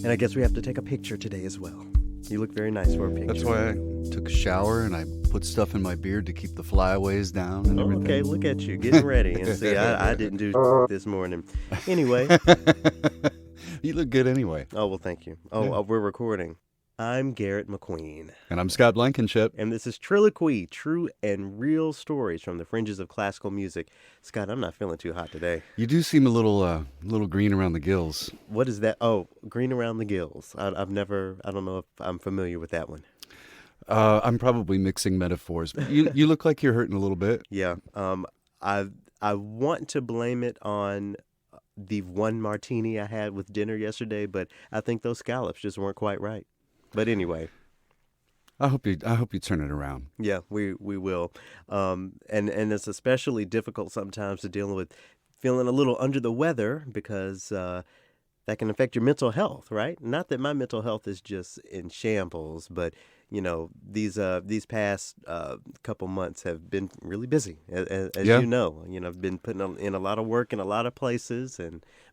And I guess we have to take a picture today as well. You look very nice for a picture. That's why I took a shower and I put stuff in my beard to keep the flyaways down and everything. Okay, look at you, getting ready. And see, I didn't do this morning. Anyway. You look good anyway. Oh, well, thank you. Oh, we're recording. I'm Garrett McQueen. And I'm Scott Blankenship. And this is Trilloquy, true and real stories from the fringes of classical music. Scott, I'm not feeling too hot today. You do seem a little green around the gills. What is that? Oh, green around the gills. I don't know if I'm familiar with that one. I'm probably mixing metaphors. But you look like you're hurting a little bit. Yeah. I want to blame it on the one martini I had with dinner yesterday, but I think those scallops just weren't quite right. But anyway, I hope you turn it around. Yeah, we will. And it's especially difficult sometimes to deal with feeling a little under the weather because that can affect your mental health, right? Not that my mental health is just in shambles, but these past couple months have been really busy, as you know. I've been putting in a lot of work in a lot of places,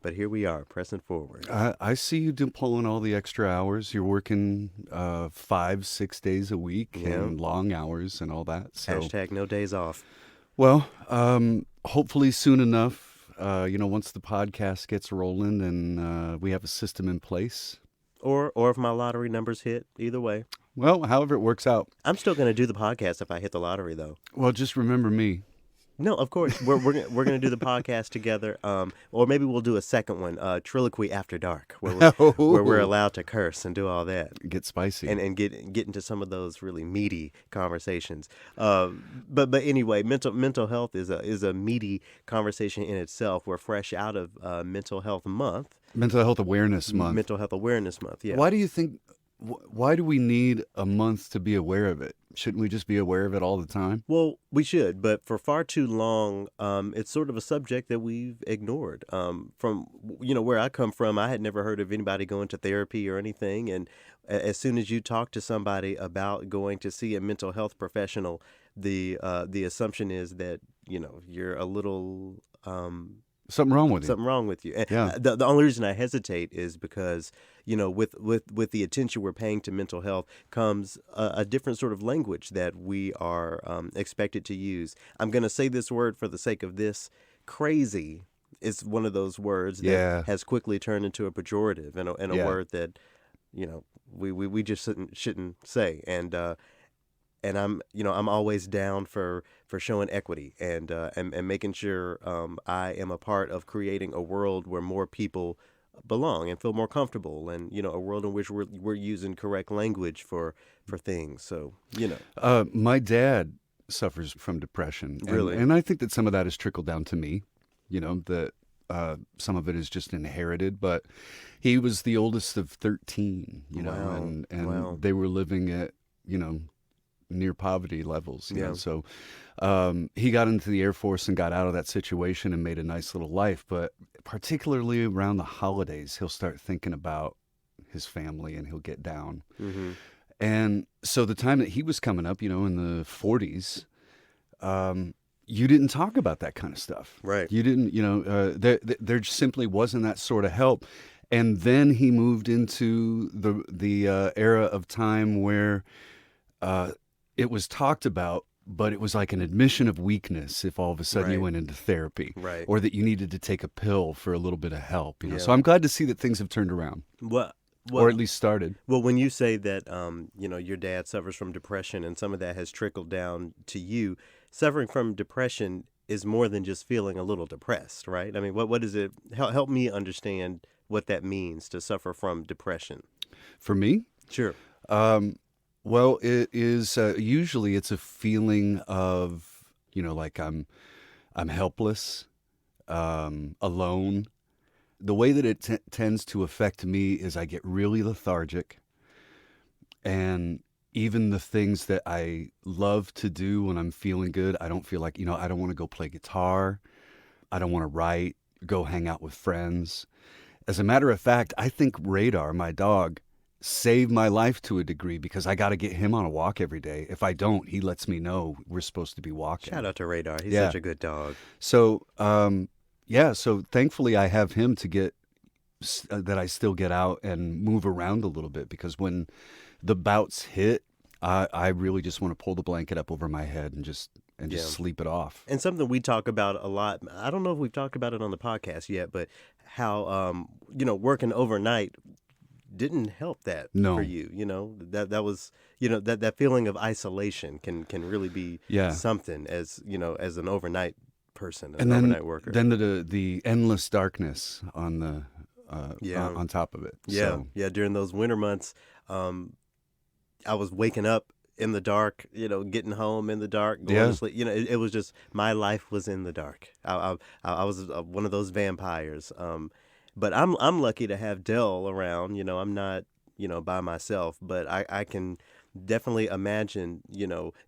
but here we are, pressing forward. I see you pulling all the extra hours. You're working 5-6 days a week and long hours and all that. So # no days off. Well, hopefully soon enough, once the podcast gets rolling and we have a system in place. Or if my lottery numbers hit, either way. Well, however it works out. I'm still going to do the podcast if I hit the lottery, though. Well, just remember me. No, of course. We're going to do the podcast together. Or maybe we'll do a second one, Trilloquy After Dark, where we're allowed to curse and do all that. Get spicy. And get into some of those really meaty conversations. But anyway, mental health is a meaty conversation in itself. We're fresh out of Mental Health Month. Mental Health Awareness Month. Mental Health Awareness Month, yeah. Why do you think... Why do we need a month to be aware of it? Shouldn't we just be aware of it all the time? Well, we should, but for far too long, it's sort of a subject that we've ignored. From where I come from, I had never heard of anybody going to therapy or anything. And as soon as you talk to somebody about going to see a mental health professional, the assumption is that you're a little something wrong with you. Something wrong with you. And yeah. The only reason I hesitate is because, with the attention we're paying to mental health comes a different sort of language that we are expected to use. I'm going to say this word for the sake of this. Crazy is one of those words that has quickly turned into a pejorative and a word that, we just shouldn't say. And I'm always down for showing equity and making sure I am a part of creating a world where more people belong and feel more comfortable, and a world in which we're using correct language for things. So my dad suffers from depression, and I think that some of that has trickled down to me. That some of it is just inherited, but he was the oldest of 13. And they were living at near poverty levels. You know? So he got into the Air Force and got out of that situation and made a nice little life. But particularly around the holidays, he'll start thinking about his family and he'll get down. Mm-hmm. And so the time that he was coming up, in the 40s, you didn't talk about that kind of stuff. Right. You didn't, there simply wasn't that sort of help. And then he moved into the era of time where it was talked about, but it was like an admission of weakness if all of a sudden you went into therapy, right, or that you needed to take a pill for a little bit of help. So I'm glad to see that things have turned around, or at least started. Well, when you say that, your dad suffers from depression, and some of that has trickled down to you, suffering from depression is more than just feeling a little depressed, right? I mean, what is it? Help me understand what that means to suffer from depression. For me, sure. Well, it is usually it's a feeling of like I'm helpless, alone. The way that it tends to affect me is I get really lethargic, and even the things that I love to do when I'm feeling good, I don't feel like I don't want to go play guitar, I don't want to write, go hang out with friends. As a matter of fact, I think Radar, my dog, saved my life to a degree because I got to get him on a walk every day. If I don't, he lets me know we're supposed to be walking. Shout out to Radar. He's such a good dog. So, so thankfully I have him to get, that I still get out and move around a little bit, because when the bouts hit, I really just want to pull the blanket up over my head and just sleep it off. And something we talk about a lot, I don't know if we've talked about it on the podcast yet, but how, working overnight didn't help that for you. That was, that feeling of isolation can really be something as, as an overnight person, an overnight worker. Then the endless darkness on the, on top of it. Yeah. Yeah. During those winter months, I was waking up in the dark, getting home in the dark, going to sleep. It was just, my life was in the dark. I was one of those vampires. But I'm lucky to have Dell around. I'm not, by myself, but I can definitely imagine,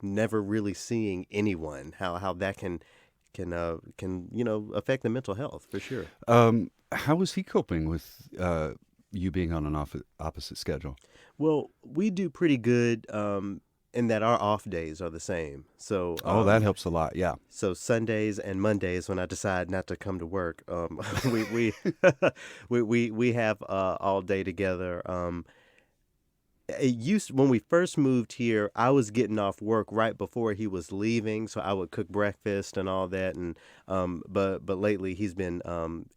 never really seeing anyone, how that can affect the mental health for sure. How was he coping with you being on an opposite schedule? Well, we do pretty good in that our off days are the same. So that helps a lot. Yeah. So Sundays and Mondays, when I decide not to come to work, we we have all day together. When we first moved here, I was getting off work right before he was leaving, so I would cook breakfast and all that. And but lately he's been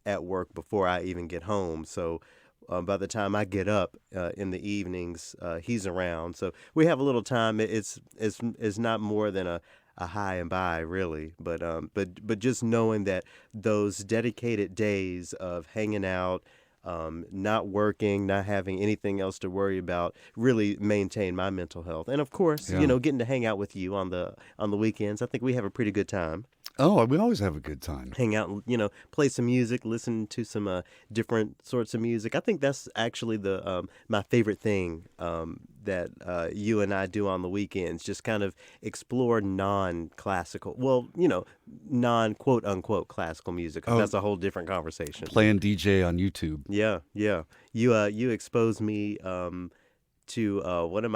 at work before I even get home. So by the time I get up in the evenings, he's around. So we have a little time. It's not more than a high and by, really. But just knowing that those dedicated days of hanging out, not working, not having anything else to worry about, really maintain my mental health. And of course, getting to hang out with you on the weekends. I think we have a pretty good time. Oh, we always have a good time. Hang out, play some music, listen to some different sorts of music. I think that's actually the my favorite thing that you and I do on the weekends. Just kind of explore non-classical, non-quote unquote classical music. 'Cause that's a whole different conversation. Playing DJ on YouTube. Yeah. You exposed me to one of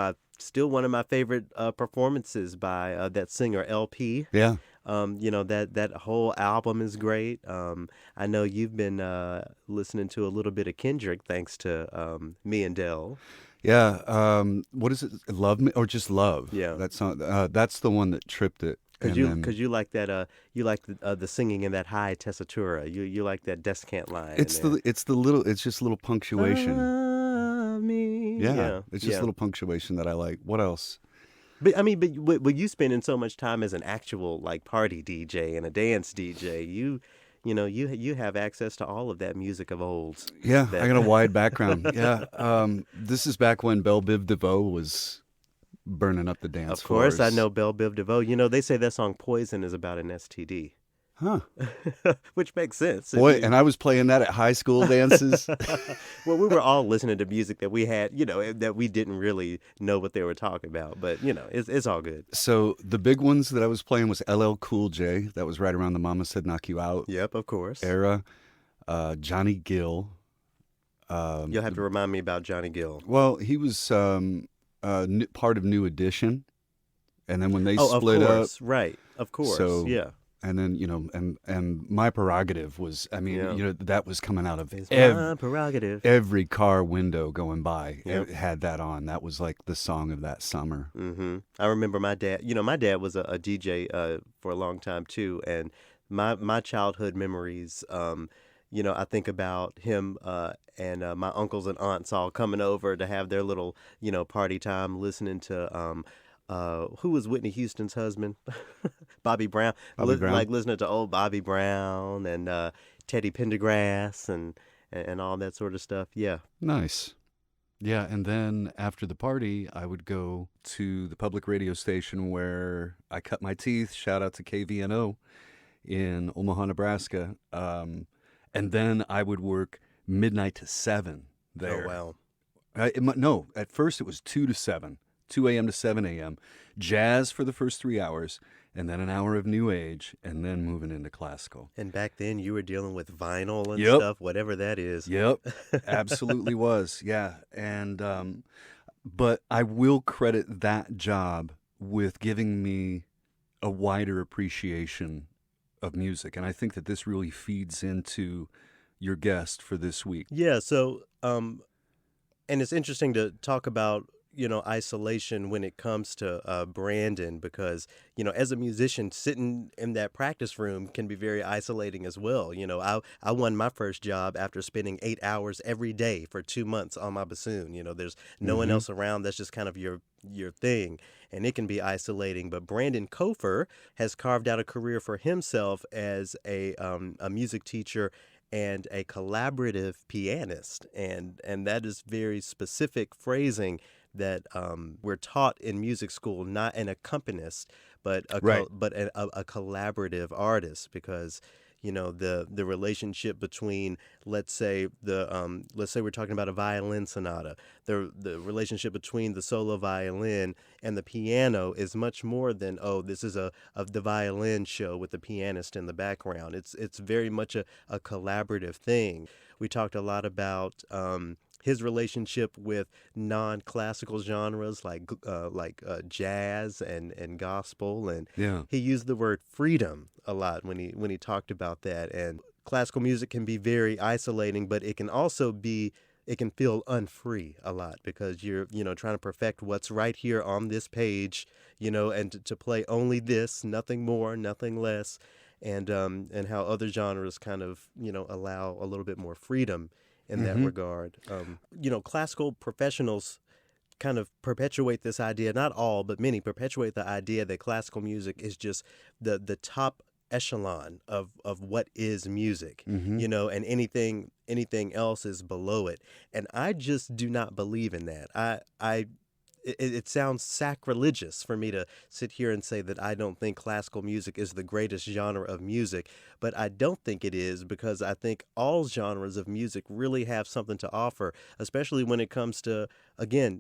my favorite performances by that singer LP. Yeah. That whole album is great. I know you've been listening to a little bit of Kendrick thanks to me and Dell. Yeah. What is it? Love Me or just Love? Yeah. That song. That's the one that tripped it. Because you like that. You like the singing in that high tessitura. You like that descant line. It's just a little punctuation. Love me. Yeah. It's just a little punctuation that I like. What else? But I mean, but you spending so much time as an actual party DJ and a dance DJ, you have access to all of that music of old. Yeah, I got a wide background. Yeah, this is back when Belle Biv DeVoe was burning up the dance floors. Of course, I know Belle Biv DeVoe. They say that song "Poison" is about an STD. Huh. Which makes sense. Boy, and I was playing that at high school dances. Well, we were all listening to music that we had, that we didn't really know what they were talking about. But, it's all good. So the big ones that I was playing was LL Cool J. That was right around the Mama Said Knock You Out. Yep, of course. Era. Johnny Gill. You'll have to remind me about Johnny Gill. Well, he was part of New Edition. And then when they split up. Right. Of course. So, yeah. And then, and My Prerogative was, that was coming out of My Prerogative. Every car window going by. Yep. It had that on. That was like the song of that summer. Mm-hmm. I remember my dad, my dad was a DJ for a long time too. And my childhood memories, I think about him and my uncles and aunts all coming over to have their little, party time, listening to who was Whitney Houston's husband? Bobby Brown. Like listening to old Bobby Brown and Teddy Pendergrass and all that sort of stuff. Yeah. Nice. Yeah, and then after the party, I would go to the public radio station where I cut my teeth. Shout out to KVNO in Omaha, Nebraska. And then I would work midnight to 7 there. Oh, wow. No, at first it was 2 to 7. 2 a.m. to 7 a.m. Jazz for the first 3 hours, and then an hour of New Age, and then moving into classical. And back then you were dealing with vinyl and Yep. stuff, whatever that is. Yep, absolutely was, yeah. And but I will credit that job with giving me a wider appreciation of music, and I think that this really feeds into your guest for this week. Yeah, so and it's interesting to talk about, isolation when it comes to Brandon, because, as a musician, sitting in that practice room can be very isolating as well. I won my first job after spending 8 hours every day for 2 months on my bassoon. There's no one Mm-hmm. else around. That's just kind of your thing, and it can be isolating. But Brandon Coffer has carved out a career for himself as a music teacher and a collaborative pianist, and that is very specific phrasing that we're taught in music school, not an accompanist, but Right. a collaborative artist, because the relationship between, let's say we're talking about a violin sonata, the relationship between the solo violin and the piano is much more than, oh, this is of the violin show with the pianist in the background. It's very much a collaborative thing. We talked a lot about his relationship with non-classical genres like jazz and gospel, and Yeah. he used the word freedom a lot when he talked about that. And classical music can be very isolating, but it can feel unfree a lot, because you're trying to perfect what's right here on this page, and to play only this, nothing more, nothing less, and how other genres kind of allow a little bit more freedom in that Mm-hmm. regard. Classical professionals kind of perpetuate this idea, not all, but many perpetuate the idea that classical music is just the top echelon of what is music, Mm-hmm. and anything else is below it. And I just do not believe in that. It sounds sacrilegious for me to sit here and say that I don't think classical music is the greatest genre of music, but I don't think it is, because I think all genres of music really have something to offer, especially when it comes to, again,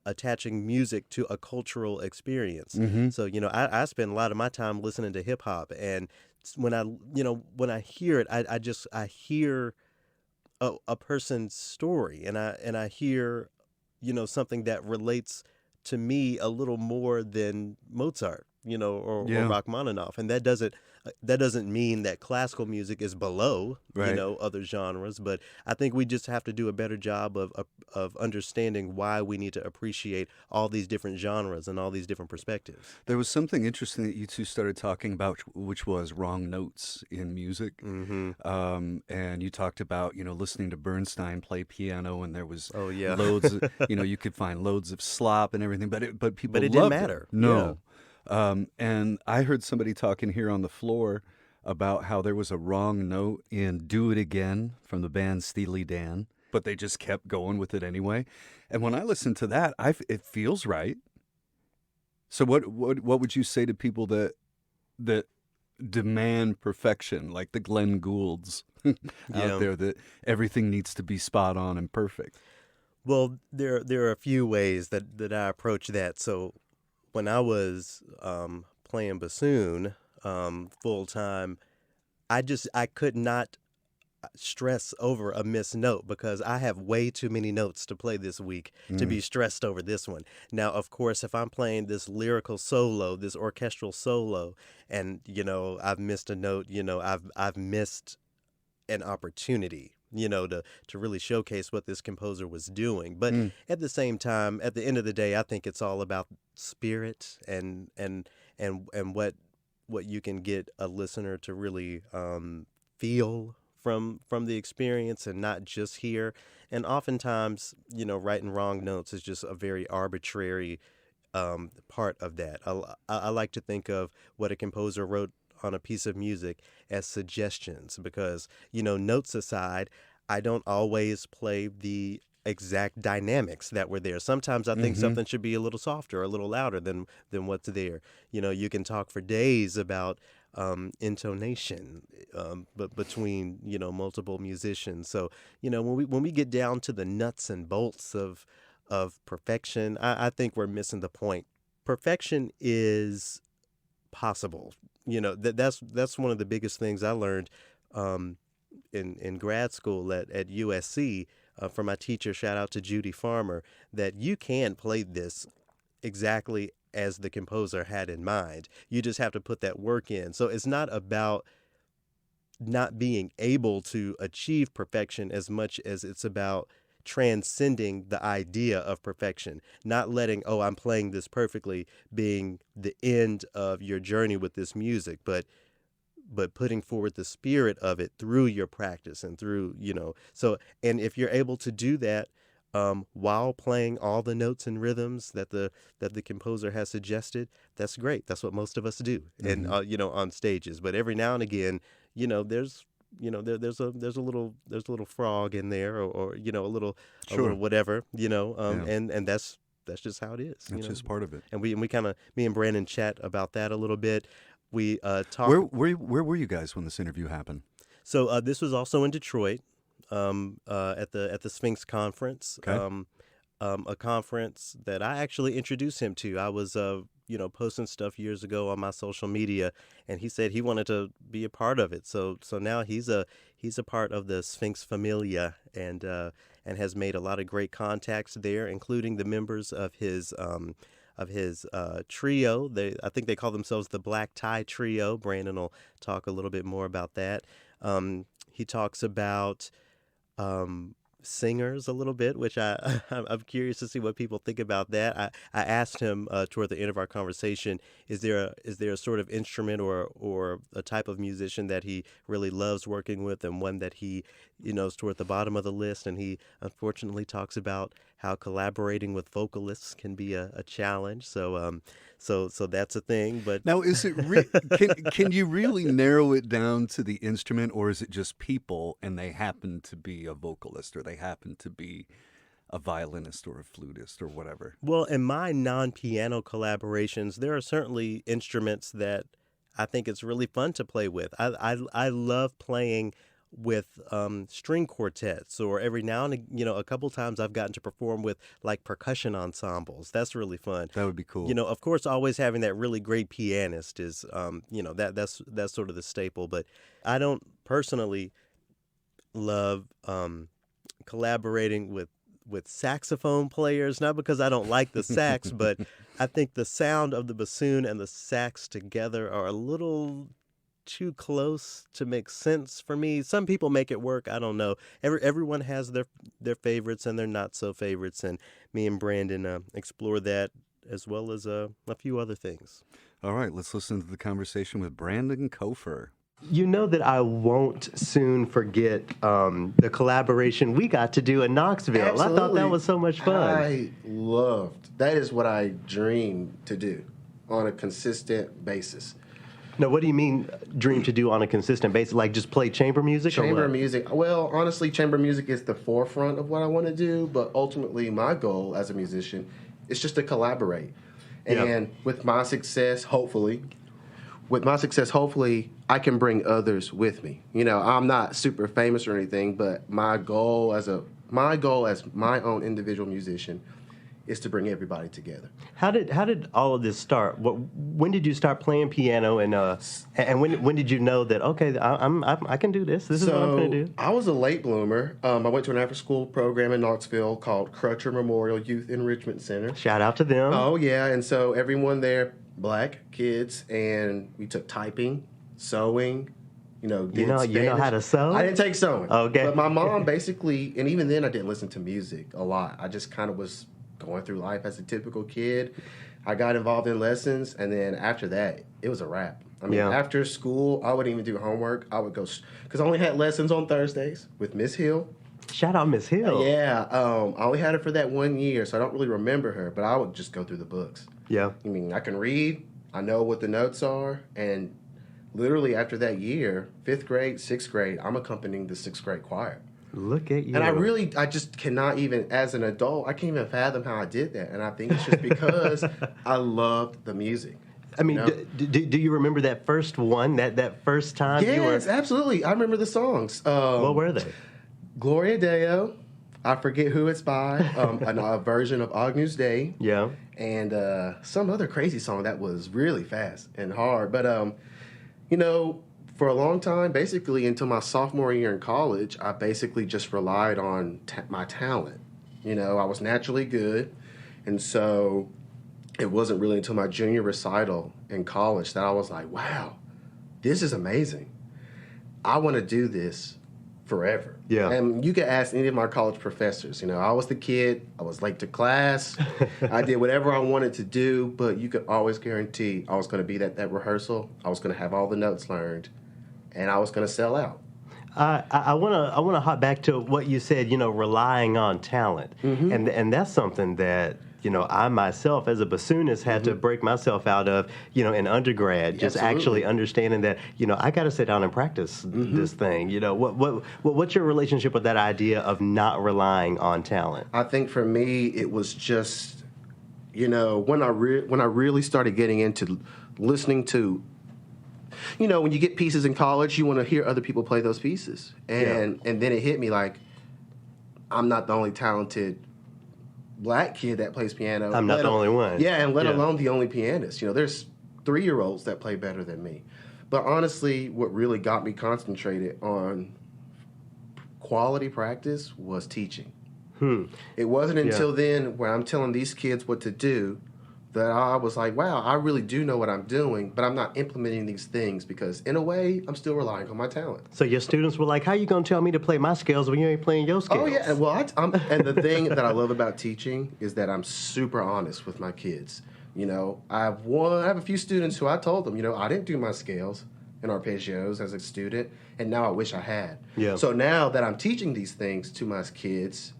attaching music to a cultural experience. Mm-hmm. So, I spend a lot of my time listening to hip hop, and when I hear it, I hear a person's story, and I hear something that relates to me a little more than Mozart, or Yeah. Rachmaninoff. And that doesn't mean that classical music is below Right. other genres, but I think we just have to do a better job of understanding why we need to appreciate all these different genres and all these different perspectives. There was something interesting that you two started talking about, which was wrong notes in music. Mm-hmm. And you talked about, listening to Bernstein play piano, and there was Oh yeah. loads, you could find loads of slop and everything, but But people it didn't loved it. matter. Yeah. No. And I heard somebody talking here on the floor about how there was a wrong note in Do It Again from the band Steely Dan, but they just kept going with it anyway. And when I listen to that, it feels right. So what would you say to people that demand perfection, like the Glenn Goulds out Yeah. there, that everything needs to be spot on and perfect? Well, there are a few ways that I approach that. So when I was playing bassoon full time, I could not stress over a missed note, because I have way too many notes to play this week to Mm. be stressed over this one. Now, of course, if I'm playing this lyrical solo, this orchestral solo, and I've missed a note, I've missed an opportunity, to really showcase what this composer was doing. But Mm. at the same time, at the end of the day, I think it's all about spirit and what you can get a listener to really feel from the experience, and not just hear. And oftentimes, right and wrong notes is just a very arbitrary part of that. I like to think of what a composer wrote on a piece of music as suggestions, because, notes aside, I don't always play the exact dynamics that were there. Sometimes I think Mm-hmm. something should be a little softer or a little louder than what's there. You can talk for days about intonation, but between multiple musicians. So when we get down to the nuts and bolts of perfection, I think we're missing the point. Perfection is possible. That's one of the biggest things I learned um, in grad school at USC, from my teacher. Shout out to Judy Farmer, that you can play this exactly as the composer had in mind. You just have to put that work in. So it's not about not being able to achieve perfection as much as it's about transcending the idea of perfection, not letting, oh, I'm playing this perfectly being the end of your journey with this music, but putting forward the spirit of it through your practice and through, so, and if you're able to do that while playing all the notes and rhythms that the composer has suggested, that's great. That's what most of us do, and on stages. But every now and again, there's there's a little frog in there, or a Sure. little whatever, Yeah. and that's just how it is. That's just part of it. And we kind of, me and Brandon chat about that a little bit. We talk. Where were you guys when this interview happened? So this was also in Detroit, at the Sphinx Conference, Okay. a conference that I actually introduced him to. I was posting stuff years ago on my social media, and he said he wanted to be a part of it. So now he's a part of the Sphinx Familia, and has made a lot of great contacts there, including the members of his trio. I think they call themselves the Black Tie Trio. Brandon will talk a little bit more about that. He talks about singers a little bit, which I'm curious to see what people think about that. I asked him toward the end of our conversation, is there a sort of instrument or a type of musician that he really loves working with, and one that he is toward the bottom of the list? And he unfortunately talks about how collaborating with vocalists can be a challenge. So that's a thing. But Now, is it can you really narrow it down to the instrument, or is it just people and they happen to be a vocalist, or they happen to be a violinist or a flutist or whatever? Well, in my non-piano collaborations, there are certainly instruments that I think it's really fun to play with. I love playing with string quartets, or every now and a couple times I've gotten to perform with like percussion ensembles. That's really fun. That would be cool. Of course, always having that really great pianist is that's sort of the staple. But I don't personally love collaborating with saxophone players, not because I don't like the sax, but I think the sound of the bassoon and the sax together are a little too close to make sense for me. Some people make it work. I don't know. Everyone has their favorites and their not so favorites, and me and Brandon explore that as well as a few other things. All right, let's listen to the conversation with Brandon Coffer. You know that I won't soon forget the collaboration we got to do in Knoxville. Absolutely. I thought that was so much fun. I loved. That is what I dream to do on a consistent basis. Now, what do you mean dream to do on a consistent basis? Like just play chamber music? Chamber music. Well, honestly, chamber music is the forefront of what I want to do, but ultimately my goal as a musician is just to collaborate. And with my success, hopefully, I can bring others with me. I'm not super famous or anything, but my goal as my own individual musician is to bring everybody together. How did all of this start? When did you start playing piano, and when did you know that I can do this? This is what I'm going to do. I was a late bloomer. I went to an after-school program in Knoxville called Crutcher Memorial Youth Enrichment Center. Shout out to them. Oh yeah, and so everyone there, black kids, and we took typing, sewing. Did you know how to sew? I didn't take sewing. Okay. But my mom basically, and even then I didn't listen to music a lot. I just kind of was going through life as a typical kid. I got involved in lessons, and then after that, it was a wrap. After school, I wouldn't even do homework. I would go, because I only had lessons on Thursdays with Miss Hill. Shout out Miss Hill. Yeah, I only had her for that 1 year, so I don't really remember her, but I would just go through the books. Yeah. I can read, I know what the notes are, and literally after that year, 5th grade, 6th grade, I'm accompanying the 6th grade choir. Look at you. And I just cannot even, as an adult, I can't even fathom how I did that. And I think it's just because I loved the music. Do you remember that first one, that first time you were? Yes, absolutely. I remember the songs. What were they? Gloria Deo. I forget who it's by. A version of Agnus Dei. Yeah. And some other crazy song that was really fast and hard. But, for a long time, basically until my sophomore year in college, I basically just relied on my talent. I was naturally good, and so it wasn't really until my junior recital in college that I was like, wow, this is amazing. I want to do this forever. Yeah. And you could ask any of my college professors. I was the kid. I was late to class. I did whatever I wanted to do, but you could always guarantee I was going to be at that rehearsal. I was going to have all the notes learned, and I was going to sell out. I want to hop back to what you said, relying on talent. And that's something that, I myself as a bassoonist had to break myself out of, in undergrad, just actually understanding that, I got to sit down and practice this thing. What's your relationship with that idea of not relying on talent? I think for me, it was just, when I really started getting into listening to, when you get pieces in college, you want to hear other people play those pieces. And then it hit me like, I'm not the only talented black kid that plays piano. I'm not the only one. Yeah, and let alone the only pianist. There's 3-year-olds that play better than me. But honestly, what really got me concentrated on quality practice was teaching. It wasn't until then when I'm telling these kids what to do that I was like, wow, I really do know what I'm doing, but I'm not implementing these things because, in a way, I'm still relying on my talent. So your students were like, how you going to tell me to play my scales when you ain't playing your scales? Oh, yeah. Well, and the thing that I love about teaching is that I'm super honest with my kids. I have a few students who I told them, I didn't do my scales and arpeggios as a student, and now I wish I had. Yeah. So now that I'm teaching these things to my kids,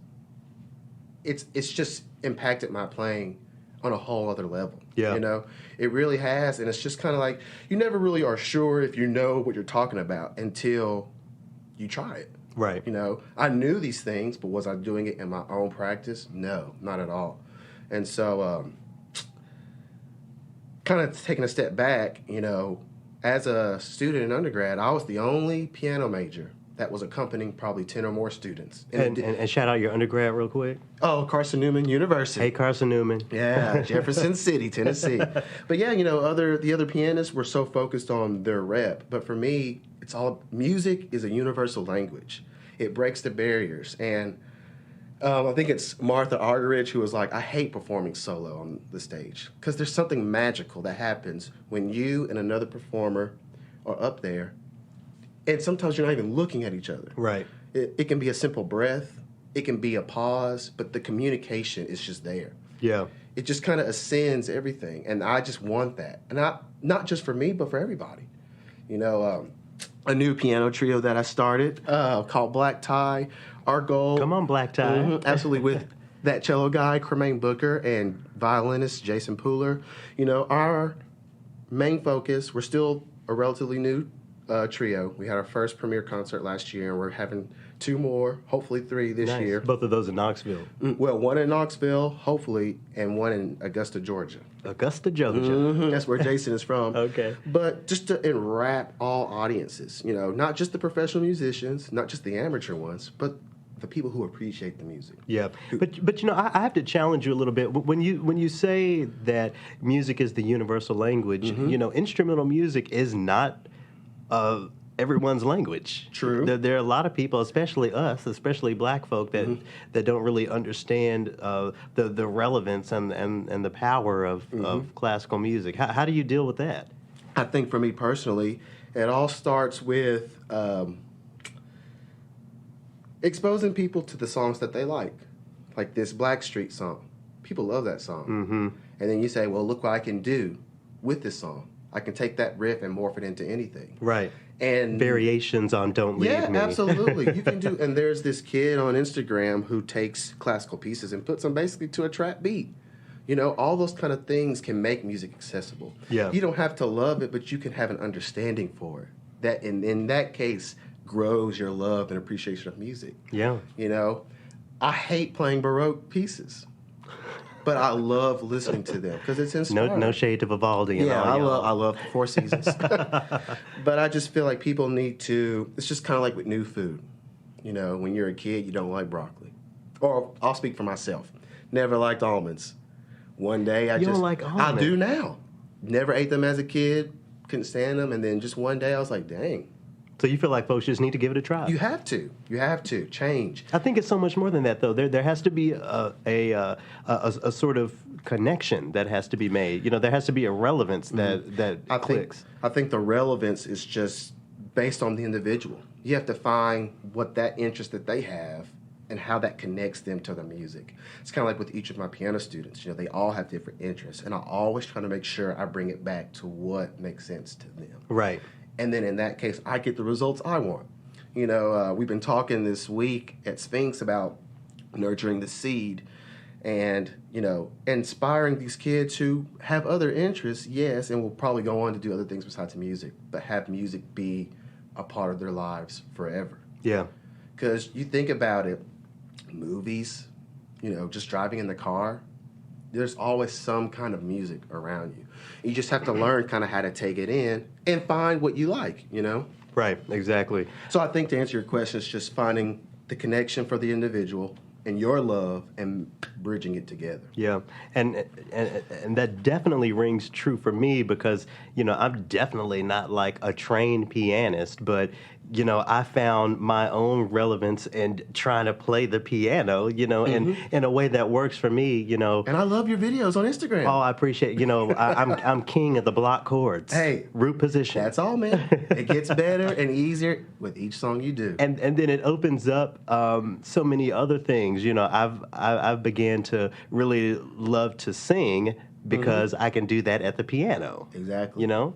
it's just impacted my playing on a whole other level. Yeah. It really has, and it's just kind of like you never really are sure if you know what you're talking about until you try it. Right. I knew these things, but was I doing it in my own practice? No, not at all. And so kind of taking a step back, as a student in undergrad, I was the only piano major that was accompanying probably 10 or more students. And shout out your undergrad real quick. Oh, Carson Newman University. Hey, Carson Newman. Yeah, Jefferson City, Tennessee. But yeah, the other pianists were so focused on their rep. But for me, music is a universal language. It breaks the barriers. And I think it's Martha Argerich who was like, I hate performing solo on the stage because there's something magical that happens when you and another performer are up there. And sometimes you're not even looking at each other. Right. It can be a simple breath. It can be a pause, but the communication is just there. Yeah. It just kind of ascends everything, and I just want that. And not just for me, but for everybody. A new piano trio that I started called Black Tie. Our goal... Come on, Black Tie. Absolutely, with that cello guy, Cremaine Booker, and violinist Jason Pooler. Our main focus, we're still a relatively new trio. We had our first premiere concert last year, and we're having 2 more, hopefully 3 this year. Both of those in Knoxville. Well, one in Knoxville, hopefully, and one in Augusta, Georgia. Augusta, Georgia. That's where Jason is from. Okay. But just to enwrap all audiences, not just the professional musicians, not just the amateur ones, but the people who appreciate the music. Yeah, but I have to challenge you a little bit. When you say that music is the universal language, instrumental music is not everyone's language. True. There are a lot of people, especially us, especially black folk, that don't really understand the relevance and the power of classical music. How do you deal with that? I think for me personally, it all starts with exposing people to the songs that they like this Blackstreet song. People love that song. Mm-hmm. And then you say, well, look what I can do with this song. I can take that riff and morph it into anything. Right. And variations on Don't Leave Me. Yeah, absolutely. You can do, and there's this kid on Instagram who takes classical pieces and puts them basically to a trap beat. All those kind of things can make music accessible. Yeah. You don't have to love it, but you can have an understanding for it. That in that case grows your love and appreciation of music. Yeah. I hate playing Baroque pieces. But I love listening to them because it's inspiring. No shade to Vivaldi. And all, I love the Four Seasons. But I just feel like people need to. It's just kind of like with new food. When you're a kid, you don't like broccoli. Or I'll speak for myself. Never liked almonds. One day you don't like almonds? I do now. Never ate them as a kid. Couldn't stand them. And then just one day I was like, dang. So you feel like folks just need to give it a try? You have to. You have to change. I think it's so much more than that, though. There has to be a sort of connection that has to be made. There has to be a relevance that clicks. I think the relevance is just based on the individual. You have to find what that interest that they have and how that connects them to the music. It's kind of like with each of my piano students. You know, they all have different interests, and I always try to make sure I bring it back to what makes sense to them. Right. And then in that case, I get the results I want. You know, we've been talking this week at Sphinx about nurturing the seed and, you know, inspiring these kids who have other interests, yes, and will probably go on to do other things besides music, but have music be a part of their lives forever. Yeah. Because you think about it, movies, you know, just driving in the car, there's always some kind of music around you. You just have to learn kind of how to take it in and find what you like, you know? Right, exactly. So I think to answer your question, it's just finding the connection for the individual and your love and bridging it together. Yeah, and that definitely rings true for me because, you know, I'm definitely not like a trained pianist, but, you know, I found my own relevance in trying to play the piano, you know, in a way that works for me, you know. And I love your videos on Instagram. Oh, I appreciate, you know, I'm king of the block chords. Hey. Root position. That's all, man. It gets better and easier with each song you do. And then it opens up so many other things. You know, I've began to really love to sing because I can do that at the piano. Exactly. You know?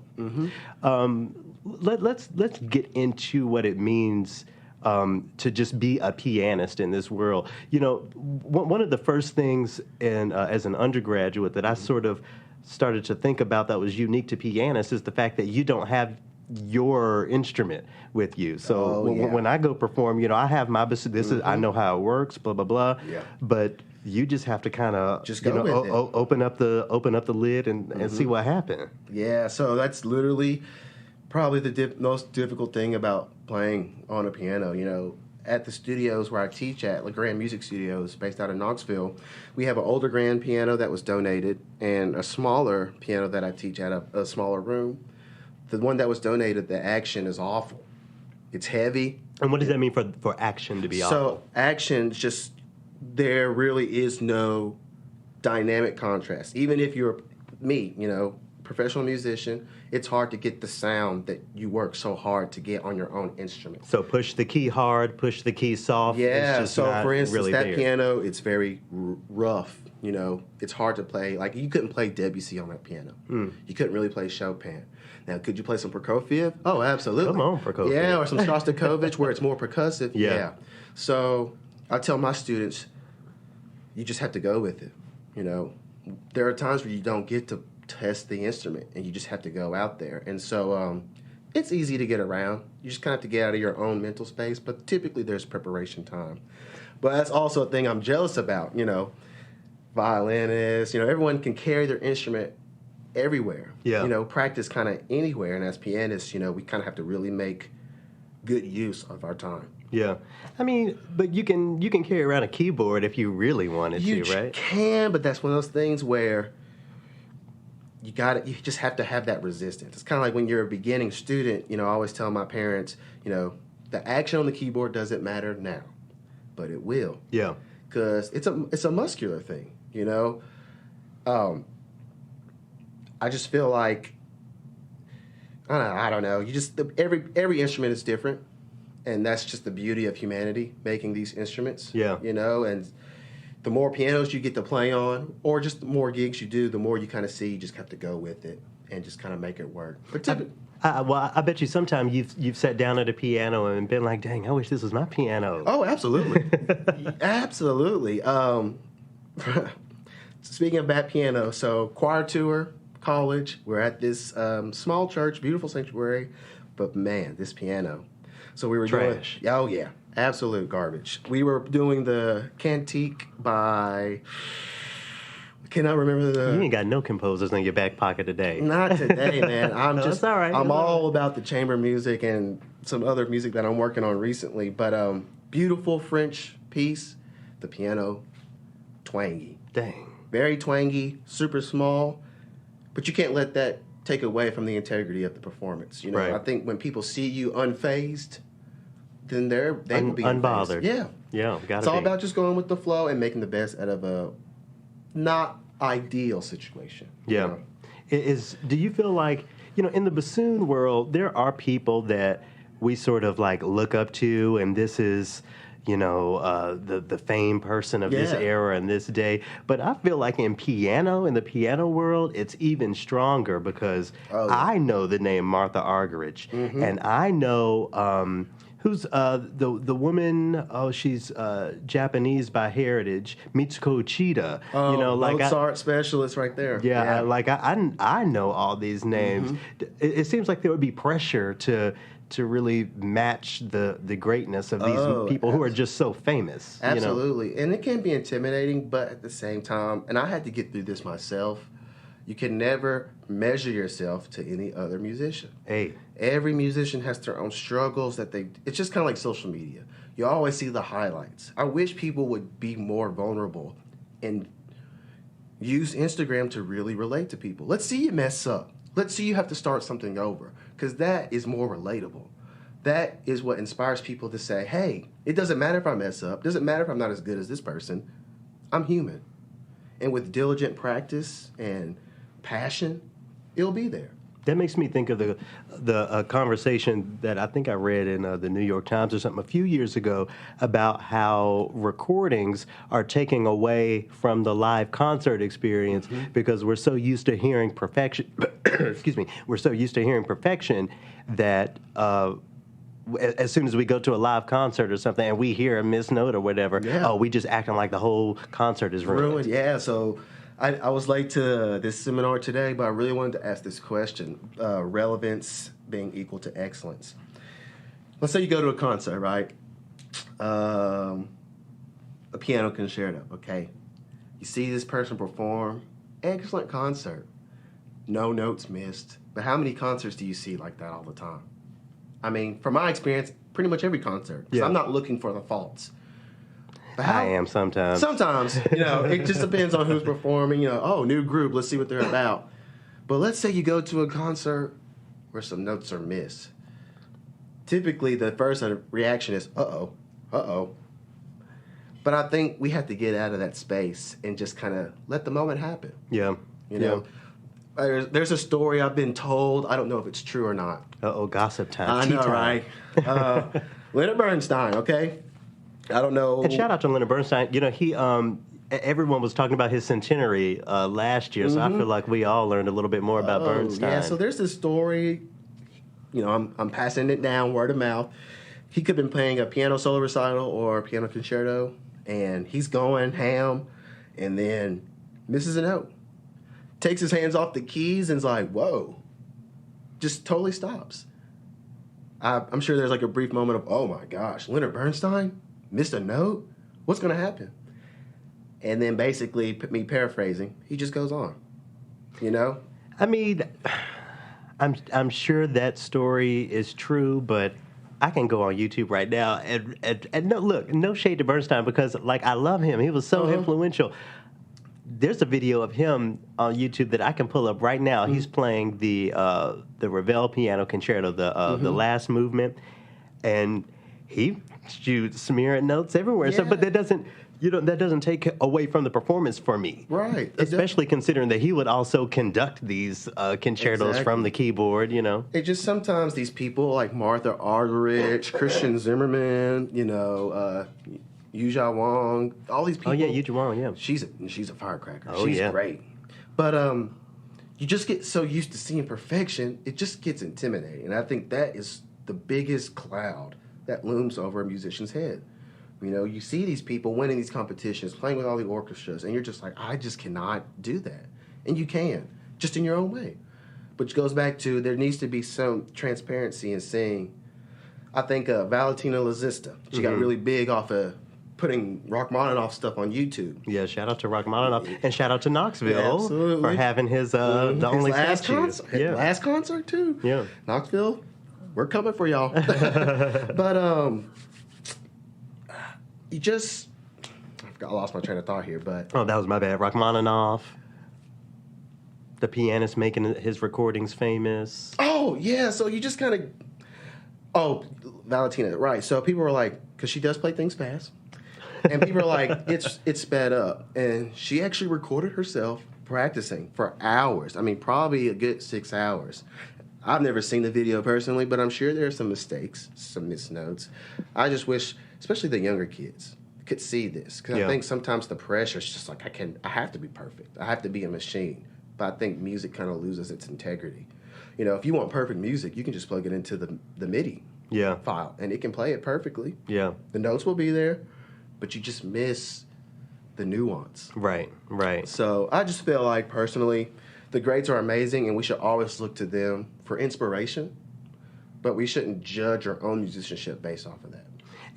Let's get into what it means to just be a pianist in this world. You know, one of the first things as an undergraduate that I sort of started to think about that was unique to pianists is the fact that you don't have your instrument with you. So when I go perform, you know, I have my this is I know how it works, blah blah blah. Yeah. But you just have to kind of just go with it. Open up the lid and see what happened. Yeah. So that's literally probably the most difficult thing about playing on a piano. You know, at the studios where I teach at, LeGrand Music Studios, based out of Knoxville, we have an older grand piano that was donated and a smaller piano that I teach at a smaller room. The one that was donated, the action is awful. It's heavy. And what does that mean for action to be awful? So action, just there really is no dynamic contrast. Even if you're me, you know, professional musician, it's hard to get the sound that you work so hard to get on your own instrument. So push the key hard, push the key soft. Yeah, it's just so not for instance, really that there. piano, it's very rough. You know, it's hard to play. Like, you couldn't play Debussy on that piano. You couldn't really play Chopin. Now, could you play some Prokofiev? Oh, absolutely. Come on, Prokofiev. Yeah, or some Shostakovich where it's more percussive. Yeah. So I tell my students, you just have to go with it. You know, there are times where you don't get to test the instrument, and you just have to go out there. And so it's easy to get around. You just kind of have to get out of your own mental space, but typically there's preparation time. But that's also a thing I'm jealous about, you know. Violinists, you know, everyone can carry their instrument everywhere. Yeah. You know, practice kind of anywhere. And as pianists, you know, we kind of have to really make good use of our time. Yeah. I mean, but you can carry around a keyboard if you really wanted to, right? You can, but that's one of those things where you just have to have that resistance. It's kind of like when you're a beginning student, you know, I always tell my parents, you know, the action on the keyboard doesn't matter now, but it will. Yeah. Because it's a muscular thing, you know. I just feel like I don't know. You just every instrument is different, and that's just the beauty of humanity making these instruments. Yeah. You know, and the more pianos you get to play on, or just the more gigs you do, the more you kind of see you just have to go with it and just kind of make it work. But I bet you sometime you've sat down at a piano and been like, dang, I wish this was my piano. Oh, absolutely. Absolutely. Speaking of that piano, so choir tour, college, we're at this small church, beautiful sanctuary, but man, this piano. So we were Trash. Oh, yeah. Absolute garbage. We were doing the Cantique by... Cannot remember the... You ain't got no composers in your back pocket today. Not today, man. I'm No, just... it's all right. I'm all about the chamber music and some other music that I'm working on recently. But beautiful French piece. The piano, twangy. Dang. Very twangy, super small. But you can't let that take away from the integrity of the performance. You know, Right. I think when people see you unfazed, then they will be unbothered. unfazed. Yeah. Yeah, gotta It's all be. about just going with the flow and making the best out of a not ideal situation. Yeah. You know? Do you feel like, you know, in the bassoon world, there are people that we sort of like look up to, and this is, the famed person of this era and this day. But I feel like in the piano world, it's even stronger because I know the name Martha Argerich, and I know who's the woman. Oh, she's Japanese by heritage, Mitsuko Uchida. Oh, Mozart specialist right there. Yeah, I know all these names. It seems like there would be pressure to really match the greatness of these people who are just so famous. Absolutely. And it can be intimidating, but at the same time, and I had to get through this myself, you can never measure yourself to any other musician. Hey. Every musician has their own struggles it's just kind of like social media. You always see the highlights. I wish people would be more vulnerable and use Instagram to really relate to people. Let's see you mess up. Let's see you have to start something over, because that is more relatable. That is what inspires people to say, hey, it doesn't matter if I mess up. It doesn't matter if I'm not as good as this person. I'm human. And with diligent practice and passion, it'll be there. That makes me think of the conversation that I think I read in the New York Times or something a few years ago about how recordings are taking away from the live concert experience because we're so used to hearing perfection. Excuse me. We're so used to hearing perfection that as soon as we go to a live concert or something and we hear a missed note or whatever, we just acting like the whole concert is ruined. Yeah, so I was late to this seminar today, but I really wanted to ask this question, relevance being equal to excellence. Let's say you go to a concert, right? A piano concerto, okay? You see this person perform, excellent concert, no notes missed. But how many concerts do you see like that all the time? I mean, from my experience, pretty much every concert, because I'm not looking for the faults. I am sometimes. Sometimes, it just depends on who's performing. New group, let's see what they're about. But let's say you go to a concert where some notes are missed. Typically, the first reaction is, uh-oh. But I think we have to get out of that space and just kind of let the moment happen. Yeah. There's a story I've been told. I don't know if it's true or not. Gossip time. I know, right? Leonard Bernstein, okay? I don't know. And shout out to Leonard Bernstein. He everyone was talking about his centenary last year, so I feel like we all learned a little bit more about Bernstein. Yeah, so there's this story. I'm passing it down word of mouth. He could have been playing a piano solo recital or a piano concerto, and he's going ham, and then misses a note. Takes his hands off the keys and is like, whoa. Just totally stops. I'm sure there's like a brief moment of, oh my gosh, Leonard Bernstein missed a note? What's going to happen? And then basically, me paraphrasing, he just goes on. I mean, I'm sure that story is true, but I can go on YouTube right now and no shade to Bernstein because I love him. He was so influential. There's a video of him on YouTube that I can pull up right now. He's playing the Ravel piano concerto, the last movement, and he shoots smearing notes everywhere. Yeah. So, but that doesn't take away from the performance for me. Right. Especially considering that he would also conduct these concertos from the keyboard. It just sometimes these people like Martha Argerich, Christian Zimmerman, Yuzha Wang, all these people. Oh, yeah, Yuzha Wang, yeah. She's a firecracker. Oh, She's yeah. great. But you just get so used to seeing perfection, it just gets intimidating. And I think that is the biggest cloud that looms over a musician's head. You see these people winning these competitions, playing with all the orchestras, and you're just like, I just cannot do that. And you can, just in your own way. Which goes back to there needs to be some transparency in saying, I think Valentina Lazista, she got really big off of putting Rachmaninoff stuff on YouTube. Yeah, shout out to Rachmaninoff and shout out to Knoxville Absolutely. for having his the his only last statue. concert. Last concert too. Yeah, Knoxville, we're coming for y'all. But you just I lost my train of thought here. But that was my bad. Rachmaninoff, the pianist making his recordings famous. Oh yeah, so you just kind of Valentina, right? So people were like, because she does play things fast. And people are like, it's sped up. And she actually recorded herself practicing for hours. I mean, probably a good 6 hours. I've never seen the video personally, but I'm sure there are some mistakes, some misnotes. I just wish, especially the younger kids, could see this, because I think sometimes the pressure is just like I have to be perfect. I have to be a machine. But I think music kind of loses its integrity. You know, if you want perfect music, you can just plug it into the MIDI file, and it can play it perfectly. Yeah. The notes will be there, but you just miss the nuance. Right. So I just feel like, personally, the greats are amazing, and we should always look to them for inspiration, but we shouldn't judge our own musicianship based off of that.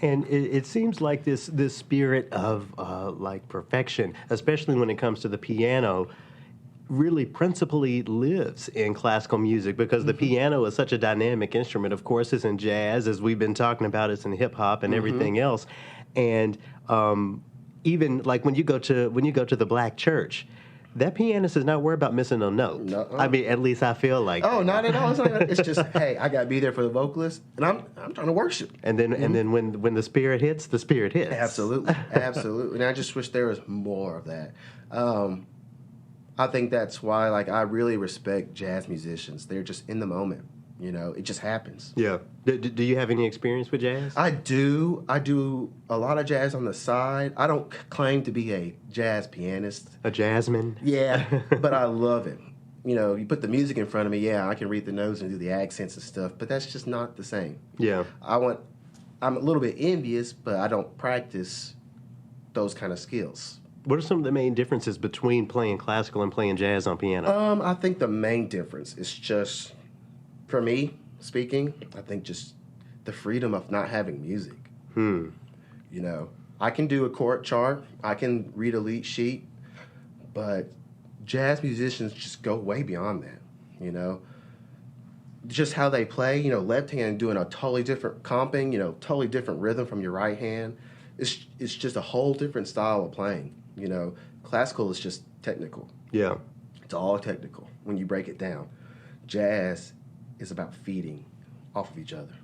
And it seems like this spirit of like perfection, especially when it comes to the piano, really principally lives in classical music, because the piano is such a dynamic instrument. Of course, it's in jazz, as we've been talking about, it's in hip hop and everything else. And even like when you go to the black church, that pianist is not worried about missing a note. No. I mean, at least I feel like. Oh, not at all. It's just, hey, I gotta be there for the vocalist, and I'm trying to worship. And then when the spirit hits, the spirit hits. Absolutely. And I just wish there was more of that. I think that's why, like, I really respect jazz musicians. They're just in the moment. You know, it just happens. Yeah. Do you have any experience with jazz? I do. I do a lot of jazz on the side. I don't claim to be a jazz pianist. A jazzman? Yeah, but I love it. You know, you put the music in front of me, yeah, I can read the notes and do the accents and stuff, but that's just not the same. Yeah. I'm a little bit envious, but I don't practice those kind of skills. What are some of the main differences between playing classical and playing jazz on piano? I think the main difference is just, for me speaking, I think just the freedom of not having music. You know, I can do a chord chart, I can read a lead sheet, but jazz musicians just go way beyond that, you know. Just how they play, you know, left hand doing a totally different comping, you know, totally different rhythm from your right hand. It's just a whole different style of playing. You know, classical is just technical. Yeah. It's all technical when you break it down. Jazz is about feeding off of each other.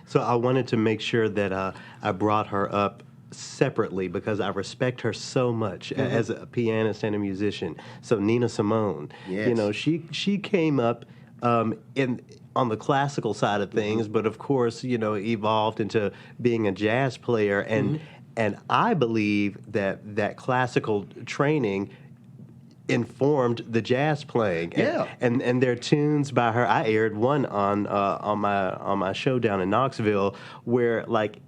So I wanted to make sure that I brought her up separately, because I respect her so much as a pianist and a musician. So Nina Simone, you know, she came up on the classical side of things, but of course, you know, evolved into being a jazz player, and I believe that classical training informed the jazz playing. And there are tunes by her. I aired one on my show down in Knoxville where, like,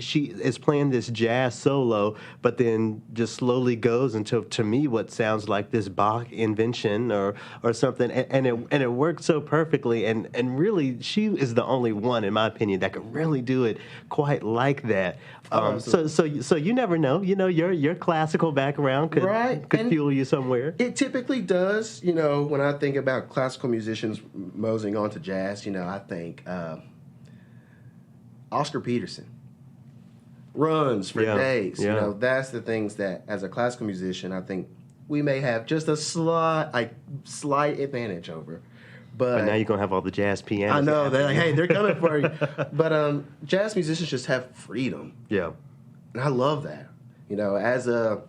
she is playing this jazz solo, but then just slowly goes into, to me, what sounds like this Bach invention or something, and it worked so perfectly. And really, she is the only one, in my opinion, that could really do it quite like that. So you never know. You know, your classical background could fuel you somewhere. It typically does. You know, when I think about classical musicians moseying on to jazz, you know, I think Oscar Peterson. Runs for days. You know, that's the things that, as a classical musician, I think we may have just a slight advantage over. But now you're gonna have all the jazz pianos. I know, they're like, hey, they're coming for you. But jazz musicians just have freedom. Yeah, and I love that. You know, as a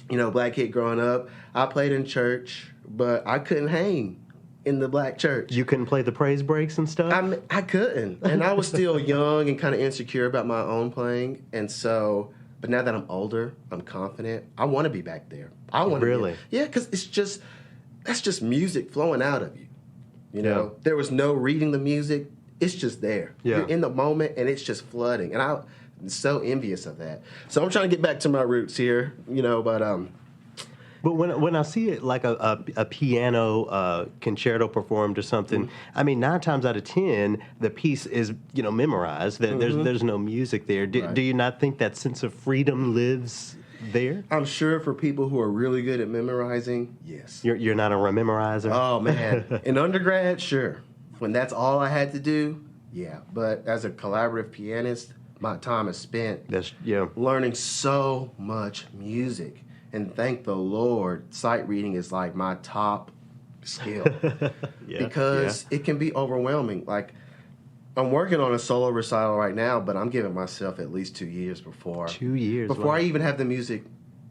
black kid growing up, I played in church, but I couldn't hang in the black church. You couldn't play the praise breaks and stuff? I couldn't. And I was still young and kind of insecure about my own playing. And so, but now that I'm older, I'm confident. I want to be back there. I want to Really? Yeah, because that's just music flowing out of you. You know, there was no reading the music. It's just there. Yeah. You're in the moment, and it's just flooding. And I'm so envious of that. So I'm trying to get back to my roots here, you know, But when I see it like a piano concerto performed or something, I mean, 9 times out of 10, the piece is, you know, memorized. There's no music there. Do you not think that sense of freedom lives there? I'm sure for people who are really good at memorizing, yes. You're not a memorizer? Oh, man. In undergrad, sure. When that's all I had to do, yeah. But as a collaborative pianist, my time is spent learning so much music. And thank the Lord, sight reading is like my top skill. Because it can be overwhelming. Like, I'm working on a solo recital right now, but I'm giving myself at least 2 years before. 2 years? Before I even have the music.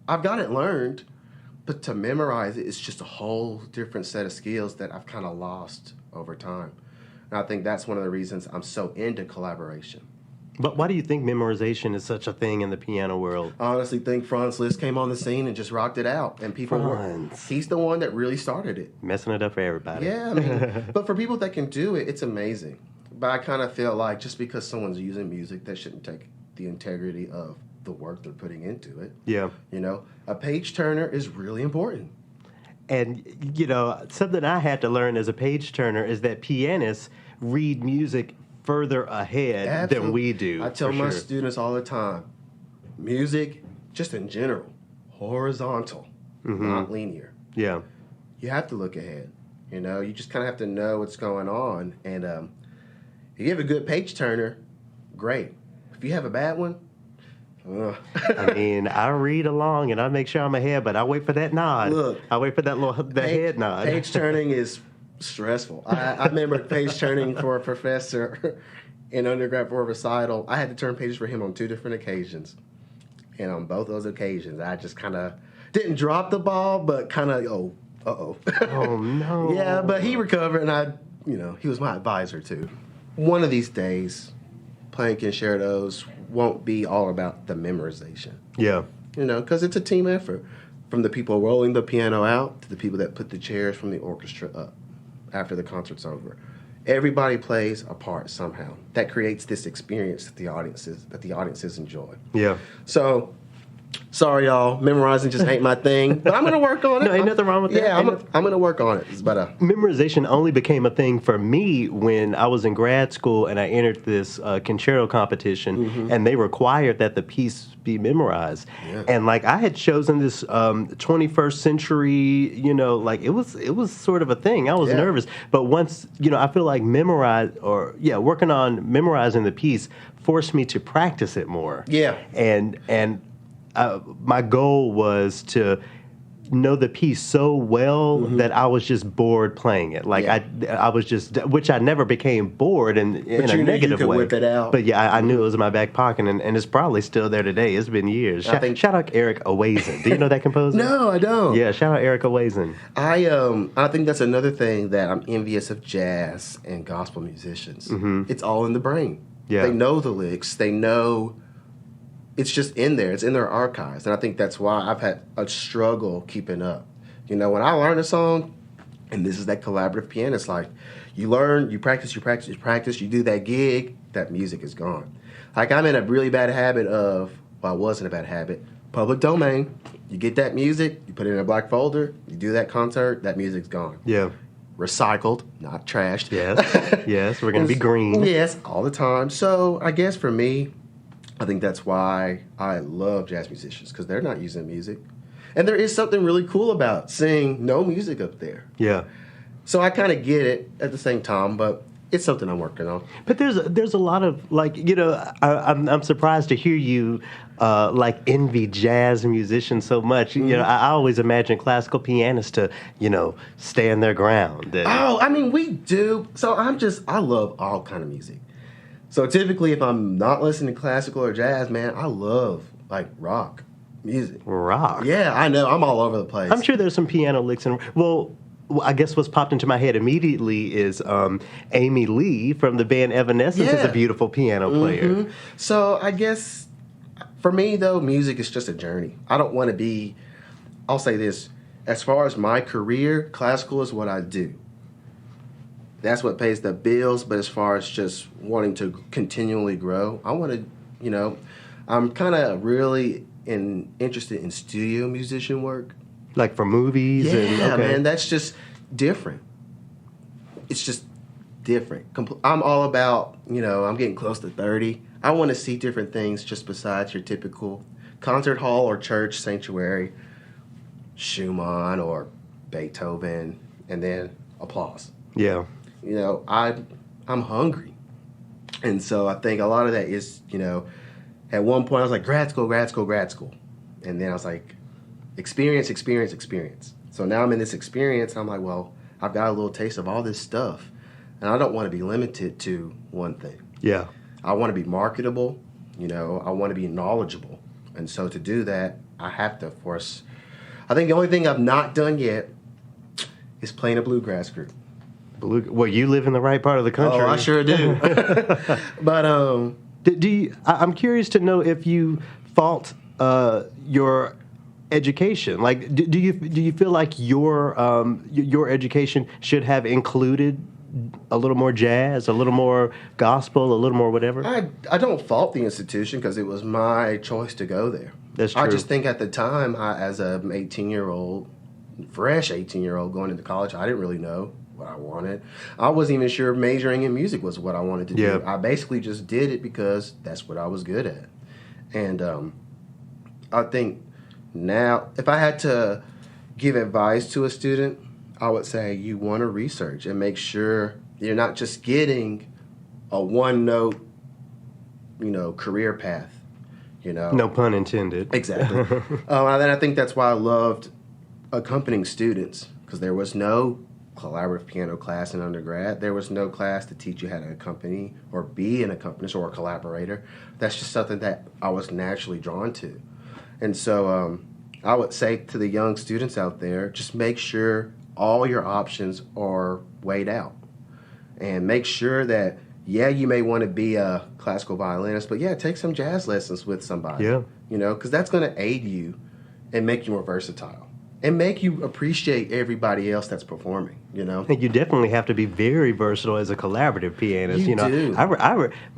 I've got it learned, but to memorize it, it's just a whole different set of skills that I've kind of lost over time. And I think that's one of the reasons I'm so into collaboration. But why do you think memorization is such a thing in the piano world? I honestly think Franz Liszt came on the scene and just rocked it out. And he's the one that really started it. Messing it up for everybody. Yeah, I mean, but for people that can do it, it's amazing. But I kind of feel like just because someone's using music, that shouldn't take the integrity of the work they're putting into it. Yeah. You know, a page turner is really important. And, you know, something I had to learn as a page turner is that pianists read music further ahead than we do. I tell my students all the time, music, just in general, horizontal, not linear. Yeah. You have to look ahead. You know, you just kind of have to know what's going on. And if you have a good page turner, great. If you have a bad one, I mean, I read along and I make sure I'm ahead, but I wait for that nod. Look, I wait for that head nod. Page turning is stressful. I remember page turning for a professor in undergrad for a recital. I had to turn pages for him on 2 different occasions. And on both those occasions, I just kind of didn't drop the ball, but kind of, uh-oh. Oh, no. Yeah, but he recovered, and he was my advisor, too. One of these days, playing concertos won't be all about the memorization. Yeah. You know, because it's a team effort. From the people rolling the piano out to the people that put the chairs from the orchestra up after the concert's over. Everybody plays a part somehow. That creates this experience that the audiences enjoy. Yeah. So, sorry y'all, memorizing just ain't my thing, but I'm gonna work on it. No, ain't nothing wrong with that. Yeah, I'm gonna work on it. But memorization only became a thing for me when I was in grad school and I entered this concerto competition, and they required that the piece be memorized. Yeah. And like I had chosen this 21st century, like it was sort of a thing. I was nervous, but once I feel like working on memorizing the piece forced me to practice it more. Yeah, and my goal was to know the piece so well that I was just bored playing it. Like I was just, which I never became bored in a negative way. Whip it out. But yeah, I knew it was in my back pocket, and it's probably still there today. It's been years. Shout out Eric Owazen. Do you know that composer? No, I don't. Yeah, shout out Eric Owazen. I think that's another thing that I'm envious of jazz and gospel musicians. It's all in the brain. Yeah. They know the licks. They know. It's just in there. It's in their archives. And I think that's why I've had a struggle keeping up. When I learn a song, and this is that collaborative pianist life, you learn, you practice, you do that gig, that music is gone. Like I'm in a really bad habit I was in a bad habit, public domain. You get that music, you put it in a black folder, you do that concert, that music's gone. Yeah. Recycled, not trashed. Yes, yes, we're going to be green. Yes, all the time. So I guess for me, I think that's why I love jazz musicians, because they're not using music. And there is something really cool about seeing no music up there. Yeah. So I kind of get it at the same time, but it's something I'm working on. But there's a lot of, I'm surprised to hear you, envy jazz musicians so much. I always imagine classical pianists to, stand their ground. We do. So I love all kind of music. So typically, if I'm not listening to classical or jazz, man, I love rock music. Rock? Yeah, I know. I'm all over the place. I'm sure there's some piano licks. I guess what's popped into my head immediately is Amy Lee from the band Evanescence is a beautiful piano player. So I guess for me, though, music is just a journey. I don't want to be, I'll say this, as far as my career, classical is what I do. That's what pays the bills, but as far as just wanting to continually grow, I want to, I'm kind of really interested in studio musician work. Like for movies? Yeah, man, that's just different. It's just different. I'm all about, I'm getting close to 30. I want to see different things just besides your typical concert hall or church sanctuary, Schumann or Beethoven, and then applause. Yeah. I'm hungry. And so I think a lot of that is, at one point I was like, grad school. And then I was like, experience. So now I'm in this experience. I'm like, well, I've got a little taste of all this stuff. And I don't want to be limited to one thing. Yeah. I want to be marketable. I want to be knowledgeable. And so to do that, I have to force. I think the only thing I've not done yet is playing a bluegrass group. Well, you live in the right part of the country. Oh, I sure do. But do you? I'm curious to know if you fault your education. Like, do you feel like your education should have included a little more jazz, a little more gospel, a little more whatever? I don't fault the institution because it was my choice to go there. That's true. I just think at the time, as a 18-year-old, fresh 18-year-old going into college, I didn't really know what I wanted. I wasn't even sure majoring in music was what I wanted to do. I basically just did it because that's what I was good at. And I think now, if I had to give advice to a student, I would say you want to research and make sure you're not just getting a one-note, career path. No pun intended. Exactly. And I think that's why I loved accompanying students, because there was no collaborative piano class in undergrad. There was no class to teach you how to accompany or be an accompanist or a collaborator. That's just something that I was naturally drawn to. And so I would say to the young students out there, just make sure all your options are weighed out. And make sure that, you may want to be a classical violinist, but take some jazz lessons with somebody. Yeah. Because that's going to aid you and make you more versatile. And make you appreciate everybody else that's performing, I think you definitely have to be very versatile as a collaborative pianist. You do.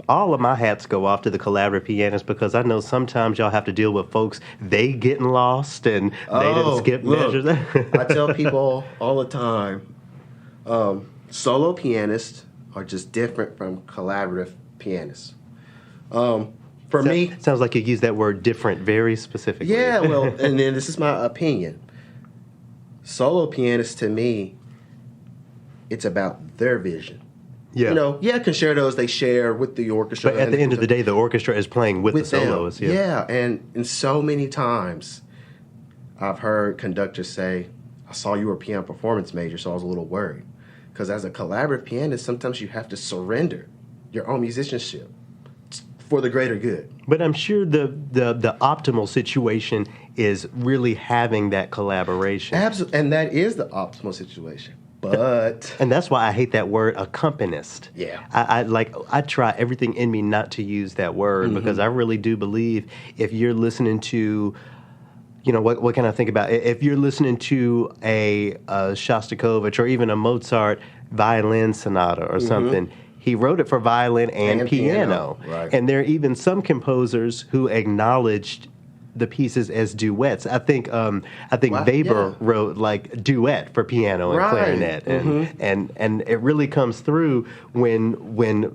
All of my hats go off to the collaborative pianist, because I know sometimes y'all have to deal with folks, they getting lost and they didn't skip measures. I tell people all the time, solo pianists are just different from collaborative pianists. For me... Sounds like you use that word different very specifically. Yeah, well, and then this is my opinion. Solo pianists, to me, it's about their vision. Yeah. Concertos they share with the orchestra. But at the end of the day, the orchestra is playing with the soloists. Them. Yeah, and so many times I've heard conductors say, I saw you were a piano performance major, so I was a little worried. Because as a collaborative pianist, sometimes you have to surrender your own musicianship for the greater good. But I'm sure the optimal situation is really having that collaboration. Absolutely, and that is the optimal situation. But and that's why I hate that word accompanist. Yeah, I try everything in me not to use that word, because I really do believe if you're listening to, what can I think about? If you're listening to a Shostakovich or even a Mozart violin sonata or something. He wrote it for violin and piano. Right. And there are even some composers who acknowledged the pieces as duets. I think Weber wrote like duet for piano and clarinet, and it really comes through when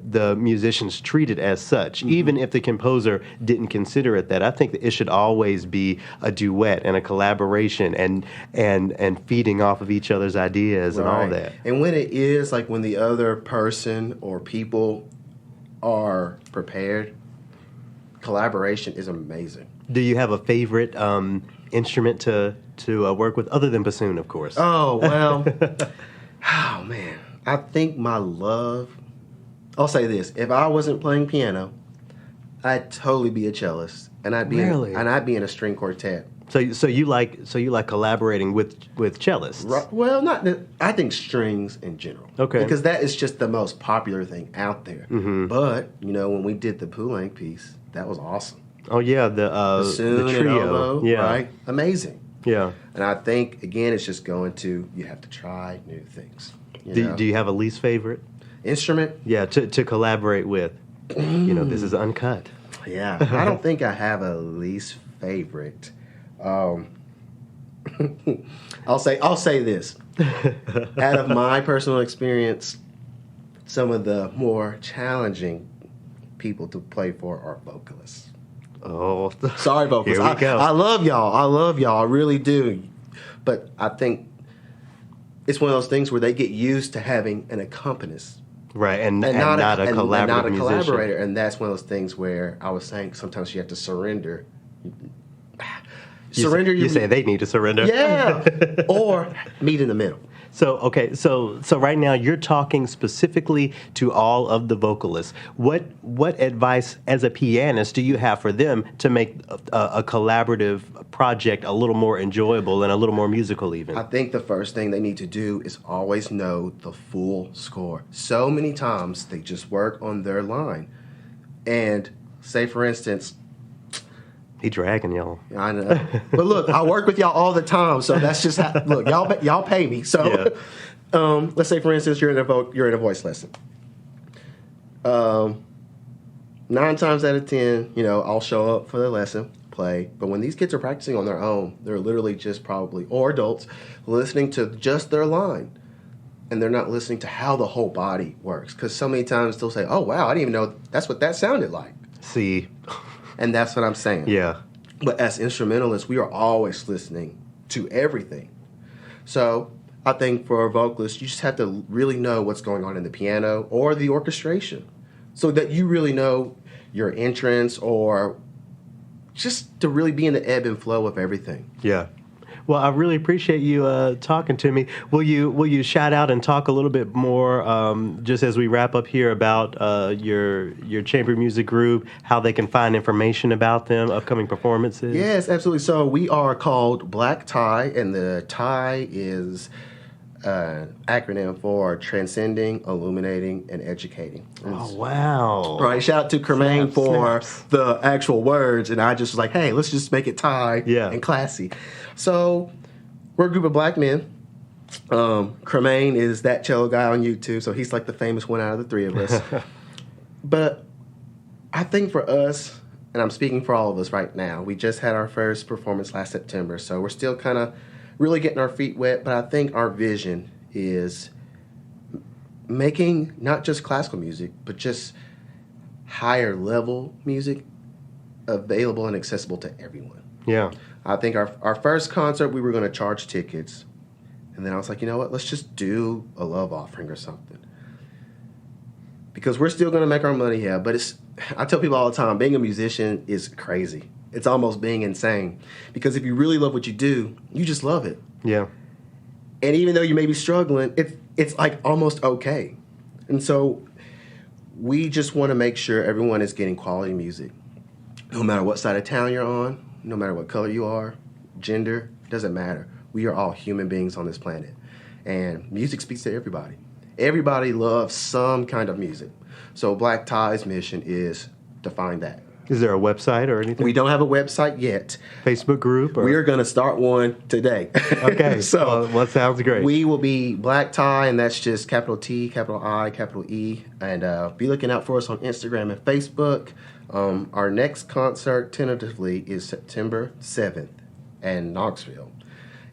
the musicians treat it as such. Even if the composer didn't consider it that, I think that it should always be a duet and a collaboration and feeding off of each other's ideas and all that. And when it is, like when the other person or people are prepared, collaboration is amazing. Do you have a favorite instrument to work with, other than bassoon, of course? Oh, well, oh, man. I think my love, I'll say this. If I wasn't playing piano, I'd totally be a cellist. And I'd be in a string quartet. So you like collaborating with cellists? Right. Well, I think strings in general. Okay. Because that is just the most popular thing out there. But, when we did the Poulenc piece, that was awesome. Oh yeah, the bassoon trio, and oboe, yeah, right? Amazing. Yeah. And I think again, it's just going to you have to try new things. Do you have a least favorite instrument? Yeah, to collaborate with. This is uncut. Yeah, I don't think I have a least favorite. I'll say this. Out of my personal experience, some of the more challenging people to play for are vocalists. Oh, sorry, vocalists. Here we go. I love y'all. I really do. But I think it's one of those things where they get used to having an accompanist. Right, and not a collaborative musician. Collaborator. And that's one of those things where I was saying sometimes you have to surrender. You say they need to surrender. Yeah. Or meet in the middle. So right now you're talking specifically to all of the vocalists. What advice as a pianist do you have for them to make a collaborative project a little more enjoyable and a little more musical even? I think the first thing they need to do is always know the full score. So many times they just work on their line. And say, for instance, He dragging y'all. I know. But look, I work with y'all all the time, so that's just how, look, y'all pay me. So let's say, for instance, you're in a voice lesson. 9 times out of 10, I'll show up for the lesson, play. But when these kids are practicing on their own, they're literally just probably, or adults, listening to just their line. And they're not listening to how the whole body works. Because so many times they'll say, oh, wow, I didn't even know that's what that sounded like. See. And that's what I'm saying. Yeah. But as instrumentalists, we are always listening to everything. So I think for a vocalist, you just have to really know what's going on in the piano or the orchestration so that you really know your entrance or just to really be in the ebb and flow of everything. Yeah. Well, I really appreciate you talking to me. Will you shout out and talk a little bit more, just as we wrap up here, about your chamber music group, how they can find information about them, upcoming performances? Yes, absolutely. So we are called Black Tie, and the tie is an acronym for Transcending, Illuminating, and Educating. Oh, wow. Right. Shout out to Kermaine for snaps. the actual words, and I just was like, hey, let's just make it tie and classy. So we're a group of black men. Kermaine is that cello guy on YouTube, so he's like the famous one out of the three of us. But I think for us, and I'm speaking for all of us right now, we just had our first performance last September, so we're still kind of really getting our feet wet, but I think our vision is making not just classical music, but just higher level music available and accessible to everyone. Yeah. I think our first concert, we were going to charge tickets. And then I was like, you know what? Let's just do a love offering or something. Because we're still going to make our money here. But I tell people all the time, being a musician is crazy. It's almost being insane. Because if you really love what you do, you just love it. Yeah. And even though you may be struggling, it's like almost okay. And so we just want to make sure everyone is getting quality music. No matter what side of town you're on, no matter what color you are, gender, doesn't matter. We are all human beings on this planet. And music speaks to everybody. Everybody loves some kind of music. So Black Tie's mission is to find that. Is there a website or anything? We don't have a website yet. Facebook group? Or? We are going to start one today. Okay. So well, sounds great. We will be Black Tie, and that's just capital T, capital I, capital E. And be looking out for us on Instagram and Facebook. Our next concert, tentatively, is September 7th in Knoxville.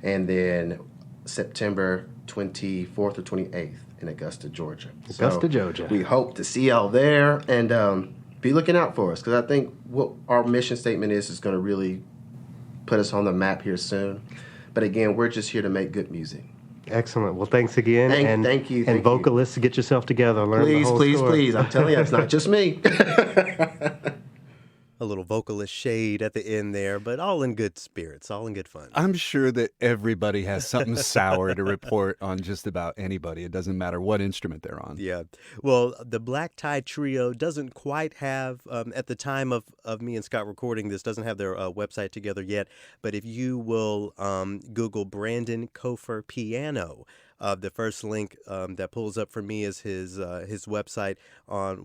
And then September 24th or 28th in Augusta, Georgia. Georgia. We hope to see y'all there. And be looking out for us, because I think what our mission statement is going to really put us on the map here soon. But again, we're just here to make good music. Excellent. Well, thanks again. Thank you. And vocalists, get yourself together. Learn the whole Please. story. I'm telling you, it's not just me. A little vocalist shade at the end there, but all in good spirits, all in good fun. I'm sure that everybody has something sour to report on just about anybody. It doesn't matter what instrument they're on. Yeah. Well, the Black Tie Trio doesn't quite have, at the time of me and Scott recording this, doesn't have their website together yet. But if you will Google Brandon Coffer Piano, the first link that pulls up for me is his website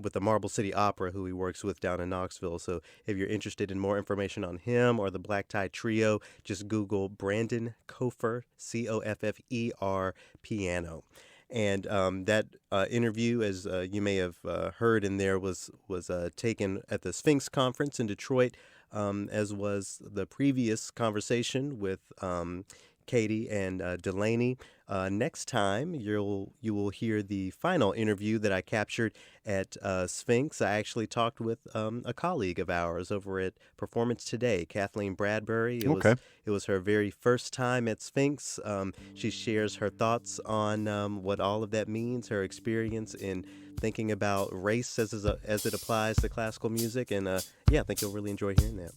with the Marble City Opera, who he works with down in Knoxville. So if you're interested in more information on him or the Black Tie Trio, just Google Brandon Coffer, Coffer Piano. And that interview, as you may have heard in there, was taken at the Sphinx Conference in Detroit, as was the previous conversation with Katie and Delaney. Next time, you will hear the final interview that I captured at Sphinx. I actually talked with a colleague of ours over at Performance Today, Kathleen Bradbury. It was her very first time at Sphinx. She shares her thoughts on what all of that means, her experience in thinking about race as it applies to classical music. And I think you'll really enjoy hearing that.